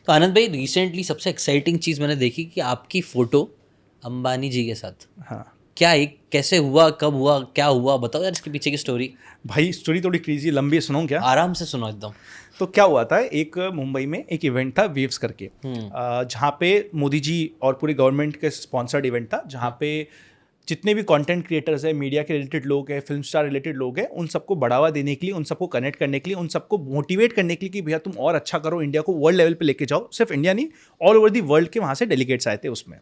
तो आनंद भाई, रिसेंटली सबसे एक्साइटिंग चीज़ मैंने देखी कि आपकी फ़ोटो अंबानी जी के साथ। हाँ क्या एक कैसे हुआ, कब हुआ, क्या हुआ, बताओ यार इसके पीछे की स्टोरी। भाई, स्टोरी थोड़ी क्रेजी लंबी है, सुनाऊं क्या? आराम से सुनो एकदम। तो क्या हुआ था, एक मुंबई में एक इवेंट था वेव्स करके, जहाँ पे मोदी जी और पूरी गवर्नमेंट के स्पॉन्सर्ड इवेंट था, जहाँ पे जितने भी कंटेंट क्रिएटर्स हैं, मीडिया के रिलेटेड लोग हैं, फिल्म स्टार रिलेटेड लोग हैं, उन सबको बढ़ावा देने के लिए, उन सबको कनेक्ट करने के लिए, उन सबको मोटिवेट करने के लिए कि भैया तुम और अच्छा करो, इंडिया को वर्ल्ड लेवल पे लेके जाओ। सिर्फ इंडिया नहीं, ऑल ओवर दी वर्ल्ड के वहाँ से डेलीगेट्स आए थे उसमें।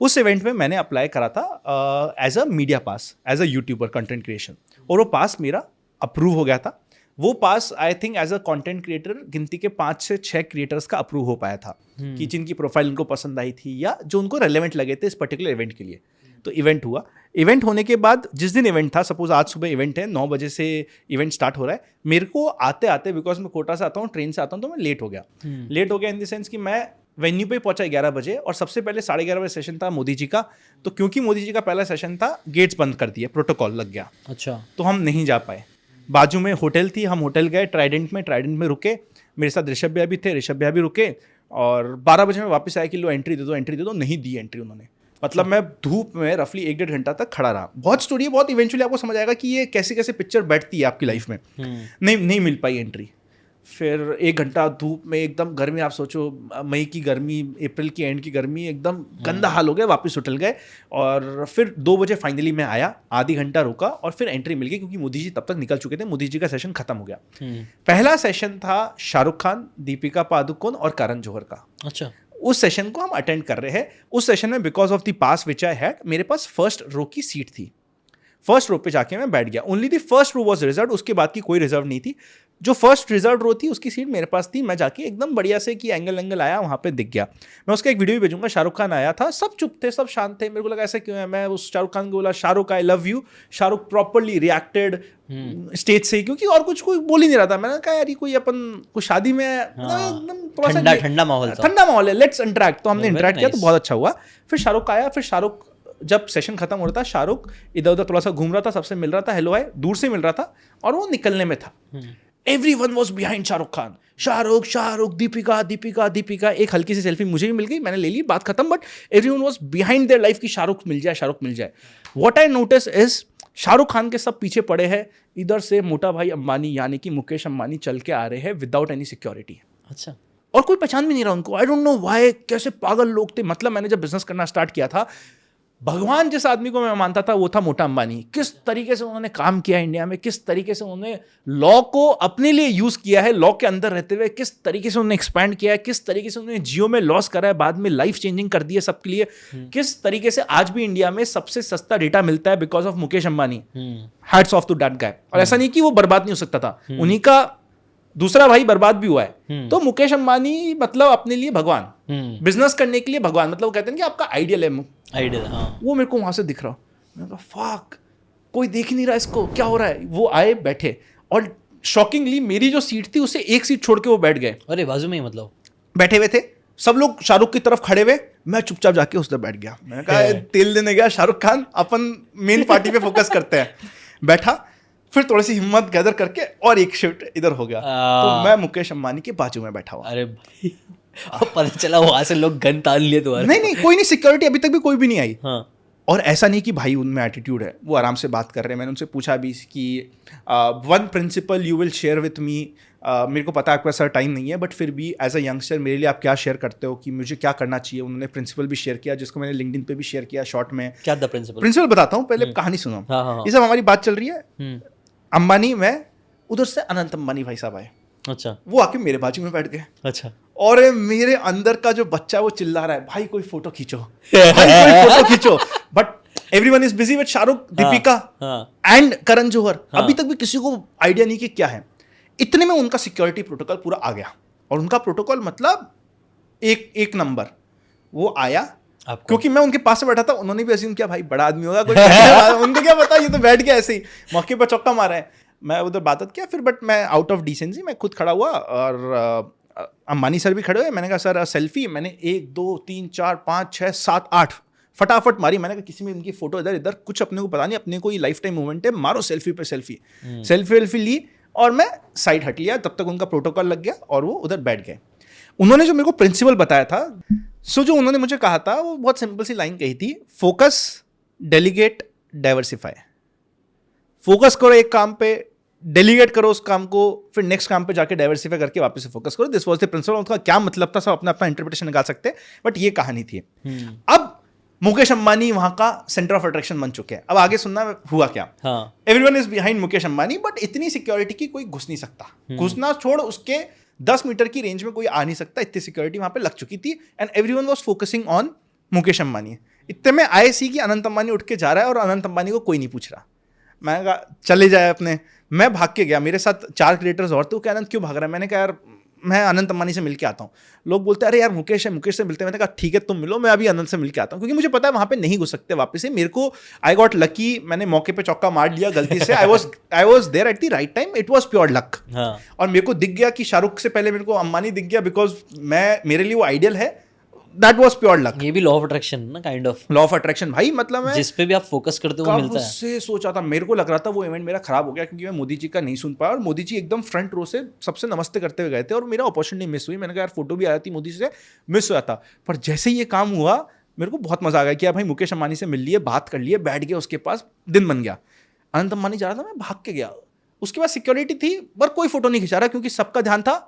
उस इवेंट में मैंने अप्लाई करा था as a media pass, as a YouTuber content creation, और वो पास मेरा अप्रूव हो गया था। वो pass I think as a content creator गिनती के 5 से 6 क्रिएटर्स का अप्रूव हो पाया था, कि जिनकी प्रोफाइल उनको पसंद आई थी या जो उनको रेलेवेंट लगे थे इस पर्टिकुलर इवेंट के लिए। तो इवेंट हुआ। इवेंट होने के बाद जिस दिन इवेंट था, सपोज आज सुबह इवेंट है, 9 बजे से इवेंट स्टार्ट हो रहा है, मेरे को आते आते, बिकॉज मैं कोटा से आता हूँ, ट्रेन से आता हूँ, तो मैं लेट हो गया। लेट हो गया इन द सेंस कि मैं वेन्यू पे पहुंचा 11 बजे, और सबसे पहले 11:30 बजे सेशन था मोदी जी का। तो क्योंकि मोदी जी का पहला सेशन था, गेट्स बंद कर दिए, प्रोटोकॉल लग गया। अच्छा। तो हम नहीं जा पाए। बाजू में होटल थी, हम होटल गए ट्राइडेंट में रुके। मेरे साथ ऋषभ भैया भी थे, ऋषभ भैया भी रुके, और 12 बजे में वापस आया कि लो एंट्री दे दो। नहीं दी एंट्री उन्होंने। मतलब मैं धूप में रफली 1-1.5 घंटा तक खड़ा रहा। बहुत स्टोरी है, बहुत इवेंचुअली आपको समझ आएगा कि ये कैसे कैसे पिक्चर बैठती है आपकी लाइफ में। नहीं मिल पाई एंट्री। फिर 1 घंटा धूप में, एकदम गर्मी, आप सोचो मई की गर्मी, अप्रैल की एंड की गर्मी, एकदम गंदा हाल हो गया। वापस होटल गए, और फिर 2 बजे फाइनली मैं आया, आधी घंटा रुका, और फिर एंट्री मिल गई, क्योंकि मोदी जी तब तक निकल चुके थे। मोदी जी का सेशन खत्म हो गया। पहला सेशन था शाहरुख खान, दीपिका पादुकोण और करण जौहर का। अच्छा। उस सेशन को हम अटेंड कर रहे हैं। उस सेशन में because of the pass which I had, मेरे पास फर्स्ट रो की सीट थी। फर्स्ट रो पे जाके मैं बैठ गया। Only the first row was reserved, उसके बाद की कोई रिजर्व नहीं थी। जो फर्स्ट रिजर्व रो थी उसकी सीट मेरे पास थी। मैं जाके एकदम बढ़िया से कि एंगल आया, वहाँ पे दिख गया। मैं उसका एक वीडियो भी भेजूंगा। शाहरुख खान आया था, सब चुप थे, सब शांत थे। मेरे को लगा ऐसा क्यों है। मैं उस शाहरुख खान को बोला, Shahrukh I love you. Shahrukh properly reacted stage से, क्योंकि और कुछ कोई बोल ही नहीं रहा था। मैंने कहा यार ये कोई अपन कोई शादी में एकदम थोड़ा सा ठंडा माहौल था। ठंडा माहौल है, लेट्स इंटरेक्ट। तो हमने इंटरेक्ट किया, तो nice. बहुत अच्छा हुआ। फिर शाहरुख आया। फिर शाहरुख, जब सेशन खत्म हो रहा था, शाहरुख इधर उधर थोड़ा सा घूम रहा था, सबसे मिल रहा था, हेलो हाय दूर से मिल रहा था, और वो निकलने में था। Everyone was behind Shahrukh Khan. Shahrukh, Deepika. एक हल्की सी सेल्फी मुझे भी मिल गई, मैंने ले ली, बात खत्म। But everyone was behind their life कि शाहरुख मिल जाए। What I notice is, Shahrukh Khan के सब पीछे पड़े हैं। इधर से मोटा भाई अंबानी, यानी कि मुकेश अंबानी, चल के आ रहे हैं विदाउट एनी सिक्योरिटी। अच्छा। और कोई पहचान भी नहीं रहा उनको। आई डोंट नो व्हाई, कैसे पागल लोग थे। मतलब मैंने जब बिजनेस करना स्टार्ट किया था, भगवान जिस आदमी को मैं मानता था वो था मोटा अंबानी। किस तरीके से उन्होंने काम किया इंडिया में, किस तरीके से उन्होंने लॉ को अपने लिए यूज किया है, लॉ के अंदर रहते हुए किस तरीके से उन्होंने एक्सपैंड किया है, किस तरीके से उन्होंने जियो में लॉस करा है, बाद में लाइफ चेंजिंग कर दिया सबके लिए, किस तरीके से आज भी इंडिया में सबसे सस्ता डेटा मिलता है because of Mukesh Ambani. Hats off to that guy. और ऐसा नहीं कि वो बर्बाद नहीं हो सकता था, उन्हीं का दूसरा भाई बर्बाद भी हुआ है। तो मुकेश अंबानी मतलब अपने लिए भगवान, बिजनेस करने के लिए भगवान। मतलब वो कहते हैं कि आपका आइडियल है आइडियल। हाँ। वो मेरे को वहां से दिख रहा। मैंने कहा फक, कोई देख ही नहीं रहा इसको, क्या हो रहा है। वो आए, बैठे, और शॉकिंगली मेरी जो सीट थी उससे एक सीट छोड़ के वो बैठ गए। अरे बाजू में ही, मतलब बैठे हुए थे सब लोग शाहरुख की तरफ खड़े हुए। मैं चुपचाप जाके उस तरफ बैठ गया। मैंने कहा तेल देने गया शाहरुख खान, अपन मेन पार्टी पे फोकस करते हैं। बैठा, फिर थोड़ी सी हिम्मत गैदर करके और एक शिफ्ट इधर हो गया। तो मैं मुकेश अंबानी के बाजू में बैठा हुआ। अरे भाई, पता चला वहां से लोग गन तान लिए तुम्हारे। नहीं, कोई नहीं, सिक्योरिटी अभी तक भी कोई भी नहीं आई। हाँ। और ऐसा नहीं कि भाई उनमें एटीट्यूड है, वो आराम से बात कर रहे हैं। मैंने उनसे पूछा भी कि one principle you will share with me. मेरे को पता है आपके पास टाइम नहीं है, बट फिर भी एज अ यंगस्टर मेरे लिए आप क्या शेयर करते हो कि मुझे क्या करना चाहिए। उन्होंने प्रिंसिपल भी शेयर किया, जिसको मैंने लिंक्डइन पे भी शेयर किया शॉर्ट में। क्या था प्रिंसिपल? प्रिंसिपल बताता हूँ, पहले कहानी सुनो। हाँ। ये सब हमारी बात चल रही है। अंबानी, मैं, उधर से अनंत अंबानी भाई साहब आए। अच्छा। वो आके मेरे बाजू में बैठ गए। अच्छा। और मेरे अंदर का जो बच्चा है वो चिल्ला रहा है, भाई कोई फोटो खींचो, भाई कोई फोटो खींचो। But everyone is busy with Shahrukh, Deepika and Karan Johar. अभी तक भी किसी को आइडिया नहीं कि क्या है। इतने में उनका सिक्योरिटी प्रोटोकॉल पूरा आ गया, और उनका प्रोटोकॉल मतलब एक नंबर। वो आया, क्योंकि मैं उनके पास से बैठा था, उन्होंने भी अज्यूम किया भाई बड़ा आदमी होगा कोई। उनको क्या पता, ये तो बैठ गया ऐसे ही, मौके पर चौका मारा है। मैं उधर बात किया फिर, बट मैं आउट ऑफ डिसेंसी मैं खुद खड़ा हुआ, और अंबानी सर भी खड़े हुए। मैंने कहा सर सेल्फी। मैंने 1 2 3 4 5 6 7 8 फटाफट मारी। मैंने कहा किसी में इनकी फोटो इधर इधर कुछ अपने को पता नहीं, अपने को ये लाइफ टाइम मोमेंट है, मारो सेल्फी पे सेल्फी। सेल्फी ली, और मैं साइड हट लिया। तब तक उनका प्रोटोकॉल लग गया और वो उधर बैठ गए। उन्होंने जो मेरे को प्रिंसिपल बताया था, जो उन्होंने मुझे कहा था वो बहुत सिंपल सी लाइन कही थी, फोकस, डेलीगेट, डाइवर्सिफाई। फोकस करो एक काम पे, डेलीगेट करो उस काम को, फिर नेक्स्ट काम पे जाके डाइवर्सिफाई करके वापस से फोकस करो। This was the principle. उसका क्या मतलब था सब अपना अपना इंटरप्रिटेशन निकाल सकते हैं, बट ये कहानी थी। अब मुकेश अंबानी वहां का सेंटर ऑफ अट्रैक्शन बन चुके हैं। अब आगे सुनना हुआ क्या। Everyone is behind Mukesh Ambani, but इतनी सिक्योरिटी की कोई घुस नहीं सकता। घुसना छोड़, उसके 10 मीटर की रेंज में कोई आ नहीं सकता, इतनी सिक्योरिटी वहां पे लग चुकी थी। And everyone was focusing on Mukesh Ambani. इतने में आईसी की अनंत अंबानी उठ के जा रहा है और अनंत अंबानी को कोई नहीं पूछ रहा। मैंने कहा चले जाए अपने। मैं भाग के गया, मेरे साथ 4 क्रिएटर्स और थे। क्या अनंत क्यों भाग रहा है? मैंने कहा यार मैं अनंत अंबानी से मिल के आता हूँ। लोग बोलते हैं अरे यार मुकेश है, मुकेश से मिलते हैं। मैंने कहा ठीक है तुम मिलो, मैं अभी अनंत से मिल के आता हूँ, क्योंकि मुझे पता है वहाँ पे नहीं घुस सकते वापस से। मेरे को आई गॉट लकी, मैंने मौके पे चौका मार लिया गलती से। I was there at the right time, it was pure luck. और मेरे को दिख गया कि शाहरुख से पहले मेरे को अंबानी दिख गया, बिकॉज मेरे लिए वो आइडियल है। That was pure luck. ये भी लॉ ऑफ अट्रैक्शन ना, kind of law of attraction भाई। मतलब मैं जिस पे भी आप फोकस करते हो वो मिलता है। उससे सोचा था, मेरे को लग रहा था वो इवेंट मेरा खराब हो गया क्योंकि मैं मोदी जी का नहीं सुन पाया, और मोदी जी एकदम फ्रंट रो से सबसे नमस्ते करते हुए गए थे और मेरा अपॉर्चुनिटी मिस हुई। मैंने कहा यार फोटो भी आया थी मोदी जी से, मिस हुआ था। पर जैसे ही ये काम हुआ मेरे को बहुत मजा आ गया कि यार भाई मुकेश अंबानी से मिल लिए, बात कर लिए, बैठ गया उसके पास, दिन बन गया। अनंत अंबानी जा रहा था, मैं भाग के गया। उसके बाद सिक्योरिटी थी पर कोई फोटो नहीं खिंचा रहा क्योंकि सबका ध्यान था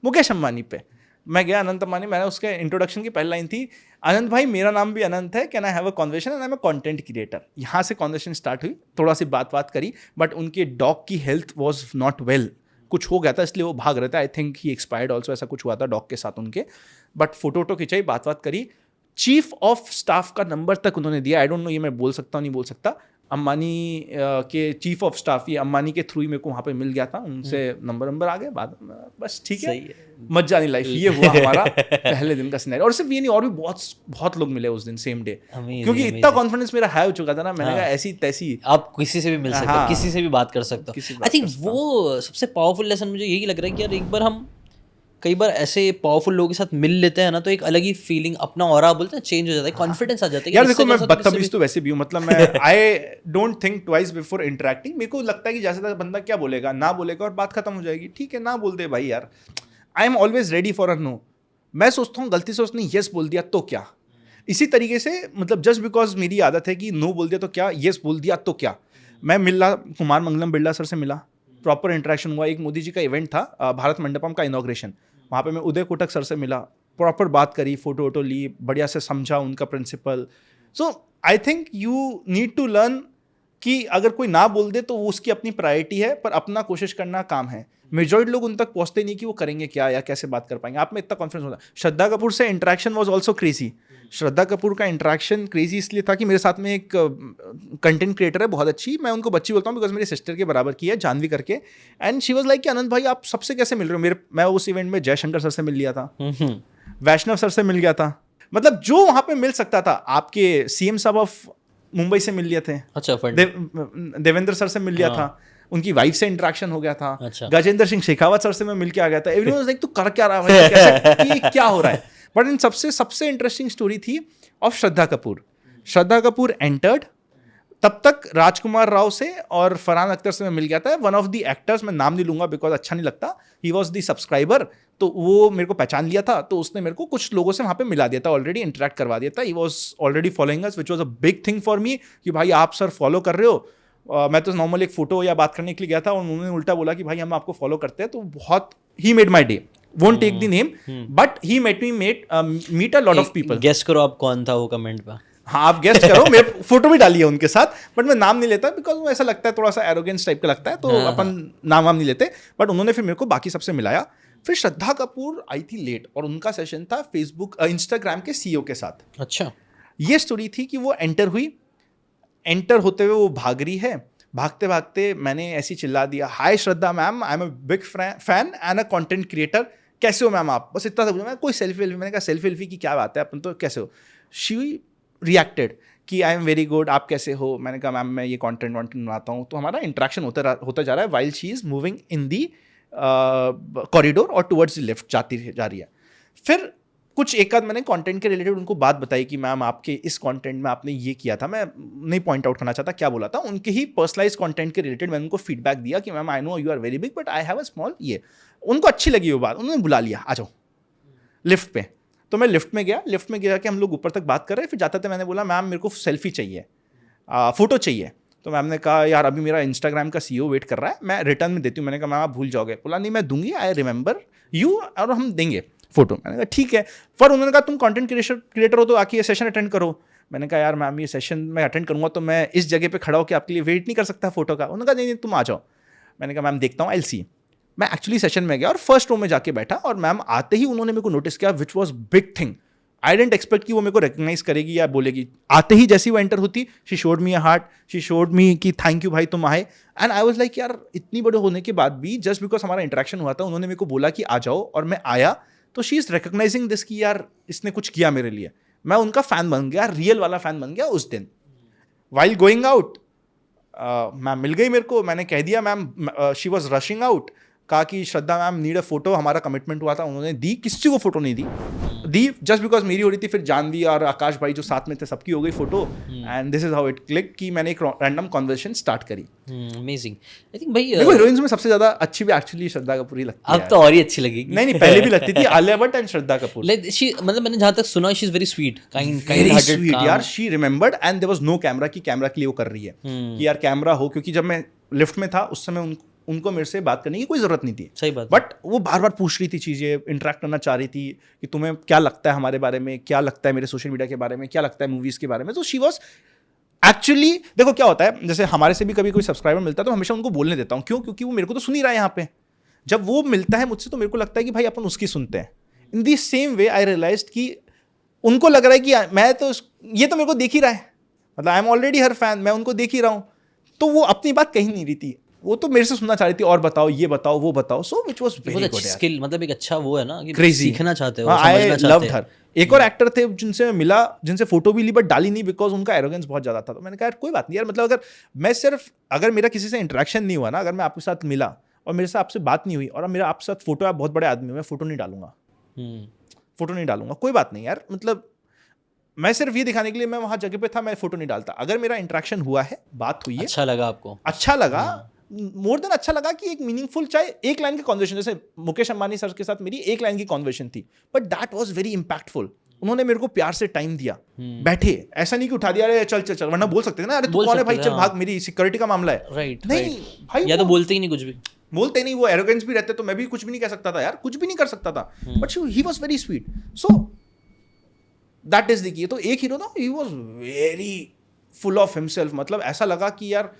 मुकेश अंबानी पे। मैं गया अनंत अंबानी, मैंने उसके इंट्रोडक्शन की पहली लाइन थी, अनंत भाई मेरा नाम भी अनंत है, can I have a conversation and I am a content creator. यहाँ से कॉन्वर्सेशन स्टार्ट हुई, थोड़ा सी बात करी, बट उनके डॉग की हेल्थ वॉज नॉट वेल, कुछ हो गया था इसलिए वो भाग रहे थे। I think he expired also, ऐसा कुछ हुआ था डॉग के साथ उनके। बट फोटो वोटो खिंचाई, बात करी। चीफ ऑफ स्टाफ का नंबर तक उन्होंने दिया। आई डोंट नो ये मैं बोल सकता हूँ नहीं बोल सकता। अंबानी के चीफ ऑफ स्टाफ, ये अंबानी के थ्रू ही मेरे को वहाँ पे मिल गया था, उनसे नंबर आ गए बाद में। बस ठीक है, मत जानी लाइफ। ये हुआ हमारा पहले दिन का सिनेरियो। और सिर्फ ये नहीं, और भी बहुत लोग मिले उस दिन सेम डे, क्योंकि इतना कॉन्फिडेंस मेरा हाई हो चुका था ना। मैंने कहा ऐसी तैसी आप किसी से भी मिल सकते हो, किसी से भी बात कर सकते हो। आई थिंक वो सबसे पावरफुल लेसन मुझे यही लग रहा है कि यार एक बार हम कई बार ऐसे पावरफुल लोगों के साथ मिल लेते हैं ना, तो एक अलग ही फीलिंग, अपना ऑरा बोलते हैं, चेंज हो जाता है, कॉन्फिडेंस आ जाता है। यार देखो मैं बदतमीज तो वैसे भी हूँ, मतलब मैं I don't think twice before interacting. मेरे को लगता है कि जैसे बंदा क्या बोलेगा, ना बोलेगा और बात खत्म हो जाएगी। ठीक है ना बोल दे भाई यार, I am always ready for a no. मैं सोचता हूँ गलती से उसने यस बोल दिया तो क्या। इसी तरीके से मतलब जस्ट बिकॉज मेरी आदत है कि नो बोल दिया तो क्या, यस बोल दिया तो क्या। मैं मिला कुमार मंगलम बिरला सर से मिला, प्रॉपर इंटरेक्शन हुआ। एक मोदी जी का इवेंट था, भारत मंडपम का इनॉग्रेशन, वहाँ पे मैं उदय कोटक सर से मिला, प्रॉपर बात करी, फोटो वोटो ली, बढ़िया से समझा उनका principle. So I think you need to learn कि अगर कोई ना बोल दे तो वो उसकी अपनी प्रायोरिटी है, पर अपना कोशिश करना काम है। मेजॉरिटी लोग उन तक पहुंचते नहीं कि वो करेंगे क्या या कैसे बात कर पाएंगे। आप में इतना कॉन्फिडेंस होता है। श्रद्धा कपूर से interaction was also crazy. Shraddha Kapoor का इंटरेक्शन क्रेजी इसलिए था कि मेरे साथ में एक कंटेंट क्रिएटर है बहुत अच्छी, मैं उनको बच्ची बोलता हूँ बिकॉज मेरी सिस्टर के बराबर की है, जानवी करके। एंड शी वाज लाइक कि अनंत भाई आप सबसे कैसे मिल रहे हो। मैं उस इवेंट में जयशंकर सर से मिल लिया था, वैष्णव सर से मिल गया था, मतलब जो वहाँ पे मिल सकता था। आपके सीएम साहब ऑफ मुंबई से मिल लिए थे, अच्छा देवेंद्र सर से मिल लिया था, उनकी वाइफ से इंटरेक्शन हो गया था, अच्छा। गजेंद्र सिंह शेखावत सर से मैं मिल के आ गया था। एवरीवन वाज लाइक तू कर क्या रहा है, कैसे क्या हो रहा है। बट इन सबसे इंटरेस्टिंग स्टोरी थी ऑफ श्रद्धा कपूर। श्रद्धा कपूर एंटर्ड, तब तक राजकुमार राव से और फरहान अख्तर से मैं मिल गया था। वन ऑफ द एक्टर्स, मैं नाम नहीं लूंगा बिकॉज अच्छा नहीं लगता, ही वॉज द सब्सक्राइबर, तो वो मेरे को पहचान लिया था, तो उसने मेरे को कुछ लोगों से वहाँ पे मिला दिया था, ऑलरेडी इंटरेक्ट करवा दिया था। He was already following us, which was a big thing for me कि भाई आप सर फॉलो कर रहे हो। मैं तो नॉर्मल एक फोटो या बात करने के लिए गया था और उन्होंने उल्टा बोला कि भाई हम आपको फॉलो करते हैं, तो बहुत ही made my day. Won't take the name, but he met me meet a lot of people. Guess करो आप कौन था वो कमेंट पे। हाँ आप गेस्ट करो, मेरे फोटो भी डाली है उनके साथ, बट मैं नाम नहीं लेता बिकॉज वो ऐसा लगता है थोड़ा सा एरोगेंस टाइप का लगता है, तो अपन नाम नहीं लेते। बट उन्होंने फिर मेरे को बाकी सबसे मिलाया। फिर श्रद्धा कपूर आई थी लेट और उनका सेशन था फेसबुक इंस्टाग्राम के सीईओ के साथ। अच्छा, ये स्टोरी थी कि वो एंटर हुई, एंटर होते हुए वो भाग रही है, भागते भागते मैंने ऐसी चिल्ला दिया, hi Shraddha ma'am, I am a big fan and a content creator, कैसे हो मैम आप। बस इतना था, मैं कोई सेल्फी, मैंने कहा सेल्फी की क्या बात है, अपन तो कैसे हो। शी रिएक्टेड कि आई एम वेरी गुड, आप कैसे हो। मैंने कहा मैम मैं ये कंटेंट बनाता हूँ। तो हमारा इंटरेक्शन होता जा रहा है while she is moving in the corridor और टुवर्ड्स द लेफ्ट जा रही है। फिर कुछ एक आध मैंने कंटेंट के रिलेटेड उनको बात बताई कि मैम आपके इस कंटेंट में आपने ये किया था, मैं नहीं पॉइंट आउट करना चाहता क्या बोला था, उनके ही पर्सनलाइज कंटेंट के रिलेटेड मैंने उनको फीडबैक दिया कि ma'am I know you are very big but I have a small ये। उनको अच्छी लगी वो बात, उन्होंने बुला लिया, आ जाओ। लिफ्ट पे। तो मैं लिफ्ट में गया कि हम लोग ऊपर तक बात कर रहे हैं, फिर जाते थे मैंने बोला मैम मेरे को सेल्फी चाहिए, फ़ोटो चाहिए। तो मैम ने कहा यार अभी मेरा इंस्टाग्राम का CEO वेट कर रहा है, मैं रिटर्न में देती हूँ। मैंने कहा मैम आप भूल जाओगे। बोला नहीं मैं दूंगी, आई रिमेंबर यू, और हम देंगे फोटो। मैंने कहा ठीक है। फिर उन्होंने कहा तुम कंटेंट क्रिएटर हो तो आके ये सेशन अटेंड करो। मैंने कहा यार मैम ये सेशन मैं अटेंड करूँगा तो मैं इस जगह पे खड़ा होकर आपके लिए वेट नहीं कर सकता फोटो का। उन्होंने कहा नहीं तुम आ जाओ। मैंने कहा मैम देखता हूँ, आई विल सी। मैं एक्चुअली सेशन में गया और फर्स्ट रो में जाके बैठा, और मैम आते ही उन्होंने मेरे को नोटिस किया, which was big thing. I didn't expect कि वो मेरे को रिकग्नाइज करेगी या बोलेगी। आते ही जैसी वो एंटर होती, she showed me a heart, she showed me कि थैंक यू भाई तुम आए। एंड आई वाज लाइक यार इतनी बड़े होने के बाद भी जस्ट बिकॉज हमारा इंटरेक्शन हुआ था, उन्होंने मेरे को बोला कि आ जाओ, और मैं आया, तो शी इज रिकग्नाइजिंग दिस कि यार इसने कुछ किया मेरे लिए। मैं उनका फैन बन गया, रियल वाला फैन बन गया उस दिन। वाइल गोइंग आउट मैम मिल गई मेरे को। मैंने कह दिया ma'am, she was rushing out, कहा कि श्रद्धा मैम नीड अ फोटो, हमारा कमिटमेंट हुआ था। उन्होंने दी, किसी को फोटो नहीं दी जस्ट बिकॉज मेरी हो रही थी। फिर जानवी और आकाश भाई जो साथ में थे सबकी हो गई photo, and this is how it click कि मैंने एक रैंडम कॉन्वर्सेशन स्टार्ट करी। अमेजिंग। आई थिंक भाई देखो हीरोइंस में सबसे ज्यादा अच्छी भी एक्चुअली श्रद्धा कपूर ही लगती है। अब तो और ही अच्छी लगेगी। नहीं पहले भी लगती थी, Alia Bhatt and Shraddha Kapoor. Like she, मतलब मैंने जहाँ तक सुना she is very sweet, kind sweet यार। She remembered and there was no camera कि कैमरा के लिए वो कर रही है कि यार कैमरा हो, क्योंकि जब मैं लिफ्ट में था उस समय उनको मेरे से बात करने की कोई जरूरत नहीं थी। सही बात। बट वो बार बार पूछ रही थी चीज़ें, इंटरेक्ट करना चाह रही थी कि तुम्हें क्या लगता है हमारे बारे में, क्या लगता है मेरे सोशल मीडिया के बारे में, क्या लगता है मूवीज़ के बारे में। तो शी वॉज एक्चुअली, देखो क्या होता है, जैसे हमारे से भी कभी कोई सब्सक्राइबर मिलता है तो हमेशा उनको बोलने देता हूँ। क्यों? क्योंकि वो मेरे को तो सुन ही रहा है यहाँ पे। जब वो मिलता है मुझसे तो मेरे को लगता है कि भाई अपन उसकी सुनते हैं। इन the same way I realised कि उनको लग रहा है कि मैं तो ये तो मेरे को देख ही रहा है, मतलब I am already her fan, मैं उनको देख ही रहा हूँ। तो वो अपनी बात कही नहीं रही थी, वो तो मेरे से सुनना चाह रही थी, और बताओ ये बताओ वो बताओ। So which was very good skill, मतलब एक अच्छा वो है ना कि क्रेजी सीखना चाहते हो, आई लव्ड हर। एक और एक्टर थे जिनसे मैं मिला, जिनसे फोटो भी ली बट डाली नहीं बिकॉज उनका एरोगेंस बहुत ज्यादा था। तो मैंने कहा यार कोई बात नहीं यार, मतलब अगर मेरा किसी से इंटरेक्शन नहीं हुआ ना, अगर मैं आपके साथ मिला और मेरे से आपसे बात नहीं हुई और मेरा आपके साथ फोटो, आप बहुत बड़े आदमी हो, मैं फोटो नहीं डालूंगा, कोई बात नहीं यार। मतलब मैं सिर्फ ये दिखाने के लिए मैं वहां जगह पे था, मैं फोटो नहीं डालता। अगर मेरा इंटरेक्शन हुआ है, बात हुई है, अच्छा लगा आपको, अच्छा लगा, मोर देन अच्छा लगा कि एक मीनिंगफुल, चाहे एक लाइन की कॉन्वर्सेशन, जैसे मुकेश अंबानी सर के साथ मेरी एक लाइन की कॉन्वर्सेशन थी, but that was very impactful. उन्होंने मेरे को प्यार से टाइम दिया, बैठे, ऐसा नहीं कि उठा दिया अरे चल चल चल, वरना बोल सकते थे ना अरे तू कौन है भाई, चल भाग, मेरी सिक्योरिटी का मामला है। राइट नहीं भाई, या तो बोलते ही नहीं, कुछ भी बोलते नहीं, वो एरोगेंस भी रहते, तो मैं भी कुछ भी नहीं कह सकता था यार, कुछ भी नहीं कर सकता था। But he was very sweet, so that is the key. तो एक हीरो था, he was very full of himself, मतलब ऐसा लगा कि यार,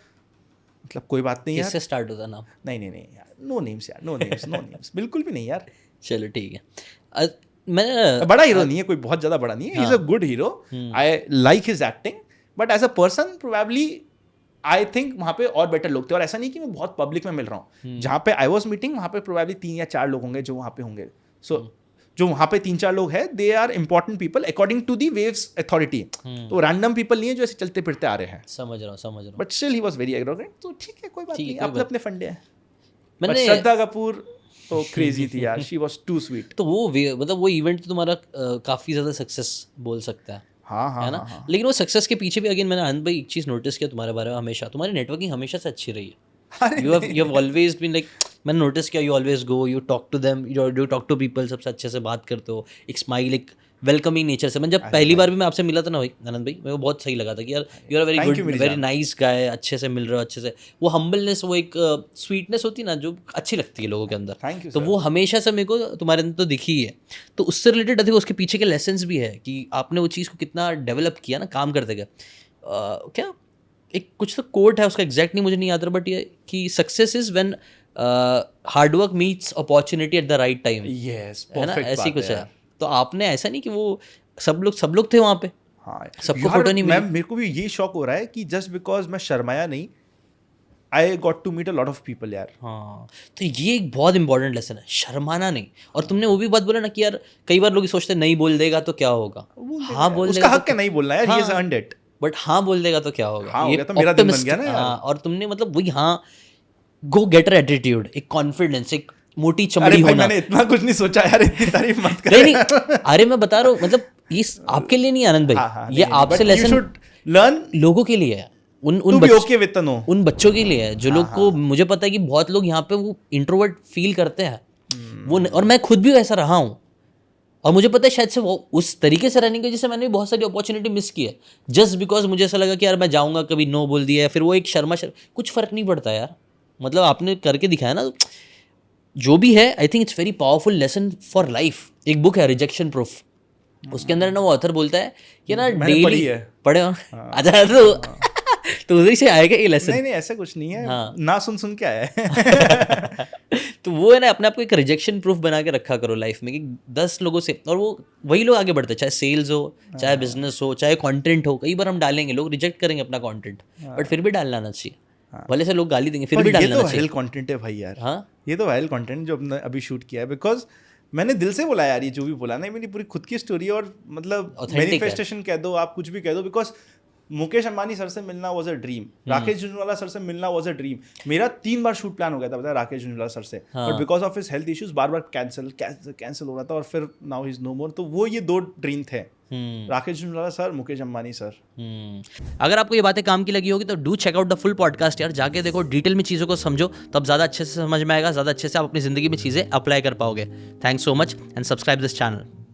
मतलब कोई बात नहीं यार। इससे स्टार्ट होता नाम? नहीं यार, नो नेम्स यार, नो नेम्स बिल्कुल भी नहीं यार। चलो ठीक है। मैं बड़ा हीरो नहीं है, कोई बहुत ज्यादा बड़ा नहीं है, he is a good hero, I like his acting, but as a person probably I think वहाँ पे और बेटर लोग थे। और ऐसा नहीं कि मैं बहुत पब्लिक में मिल रहा हूँ, जहाँ पे आई वॉज मीटिंग वहाँ पे प्रोबेबली 3 या 4 लोग होंगे जो वहाँ पे होंगे। सो जो वहाँ पे 3-4 लोग हैं, they are important people according to the waves authority. तो रैंडम पीपल नहीं है जो ऐसे चलते फिरते आ रहे हैं। समझ रहा हूँ। But still he was very arrogant, तो ठीक है, कोई बात नहीं, अपने अपने फंडे हैं। मैंने श्रद्धा कपूर तो क्रेजी थी यार, शी वाज टू स्वीट। तो वो मतलब वो इवेंट तो तुम्हारा काफ़ी ज़्यादा सक्सेस बोल सकता है, है ना? लेकिन वो सक्सेस के पीछे भी अगेन मैंने आनंद भाई एक चीज़ नोटिस किया तुम्हारे बारे में, हमेशा तुम्हारी नेटवर्किंग हमेशा से अच्छी रही है। You have always been like, मैंने नोटिस किया, you always go, you talk to them, you talk to people, सबसे अच्छे से बात करते हो, एक स्माइल, एक वेलकमिंग नेचर से। मैं जब पहली बार भी मैं आपसे मिला था ना भाई आनंद भाई, मेरे को बहुत सही लगा था कि यार you are very good, very nice guy, अच्छे से मिल रहे हो, अच्छे से वो हम्बलनेस, वो एक स्वीटनेस होती है ना जो अच्छी लगती है लोगों के अंदर, तो वो हमेशा से मेरे को तुम्हारे अंदर तो दिखी है। तो उससे रिलेटेड अधिक उसके पीछे के लेसन्स भी है कि आपने वो चीज़ को कितना डेवलप किया ना काम करते गए। क्या एक कुछ तो कोट है उसका, एग्जैक्ट नहीं मुझे नहीं याद रहा, बट ये कि success is when hard work meets opportunity eight the right time, है ना, ऐसी कुछ है। तो आपने ऐसा नहीं कि वो सब लोग थे वहाँ पे, हाँ, सबको फोटो नहीं मिली। मेरे को भी ये शौक हो रहा है कि जस्ट बिकॉज मैं शर्माया नहीं, I got to meet a lot of people यार। हाँ, तो ये एक बहुत इंपॉर्टेंट लेसन है, शर्माना नहीं। और तुमने वो भी बात बोला ना कि यार कई बार लोग सोचते हैं नहीं बोल देगा तो क्या होगा, हाँ बोल देगा, उसका हक है नहीं बोलना यार, he has earned it, but हाँ बोल देगा तो क्या होगा, हाँ, ये तो मेरा दिन बन गया ना यार। हाँ, और तुमने मतलब वही हाँ गो गेटर एटीट्यूड, एक कॉन्फिडेंस, एक मोटी चमड़ी होना। मैंने इतना कुछ नहीं सोचा यार, इतनी तारीफ मत कर। नहीं अरे मैं बता रहा हूँ, मतलब ये आपके लिए नहीं आनंद भाई, ये आपसे लेसन लर्न लोगों के लिए है, उन बच्चों के लिए है जो लोग को, मुझे पता है कि बहुत लोग यहाँ पे वो इंट्रोवर्ट फील करते हैं वो, और मैं खुद भी ऐसा रहा हूँ, और मुझे पता है शायद से वो उस तरीके से रहने की वजह से मैंने भी बहुत सारी अपॉर्चुनिटी मिस की है, जस्ट बिकॉज मुझे ऐसा लगा कि यार मैं जाऊँगा, कभी नो बोल दिया, फिर वो एक शर्मा कुछ फ़र्क नहीं पड़ता यार, मतलब आपने करके दिखाया ना, जो भी है। I think it's very powerful lesson for life. एक बुक है रिजेक्शन प्रूफ, उसके अंदर ना वो ऑथर बोलता है कि ना मैंने पढ़ी डेली है। पढ़े हो, अच्छा तो उधर से आएगा ये लेसन। नहीं ऐसा कुछ नहीं है, हाँ। ना सुन के आया है। तो वो है ना, अपने आप को एक रिजेक्शन प्रूफ बना के रखा करो लाइफ में कि 10 लोगों से, और वो वही लोग आगे बढ़ते हैं, चाहे सेल्स हो, चाहे बिजनेस हो, चाहे कंटेंट हो। कई बार हम डालेंगे, लोग रिजेक्ट करेंगे अपना कंटेंट, बट फिर भी डालना आना चाहिए। भले से लोग गाली देंगे, फिर भी डालना चाहिए। ये तो वायरल कंटेंट है भाई यार। हाँ, ये तो वायरल कंटेंट जो हमने अभी शूट किया है, बिकॉज मैंने दिल से बोला यार, ये जो भी बोला ना, मेरी पूरी खुद की स्टोरी, और मतलब मैनिफेस्टेशन कह दो, आप कुछ भी कह दो, बिकॉज मुकेश अंबानी सर से मिलना was a dream, Rakesh Jhunjhunwala sir से मिलना वाज अ ड्रीम। मेरा 3 बार शूट प्लान हो गया था, पता है, राकेश झुंझुनवाला सर से, but because of his health issues बार कैंसिल हो रहा था, और फिर now he is no more. तो वो ये 2 ड्रीम थे, राकेश झुंझुनवाला सर, मुकेश अंबानी सर। अगर आपको ये बातें काम की लगी होगी तो do check out the full podcast यार, जाके देखो, डिटेल में चीज़ों को समझो, तब ज़्यादा अच्छे से समझ में आएगा, ज़्यादा अच्छे से आप अपनी ज़िंदगी में चीज़ें अप्लाई कर पाओगे। Thanks so much and subscribe this channel.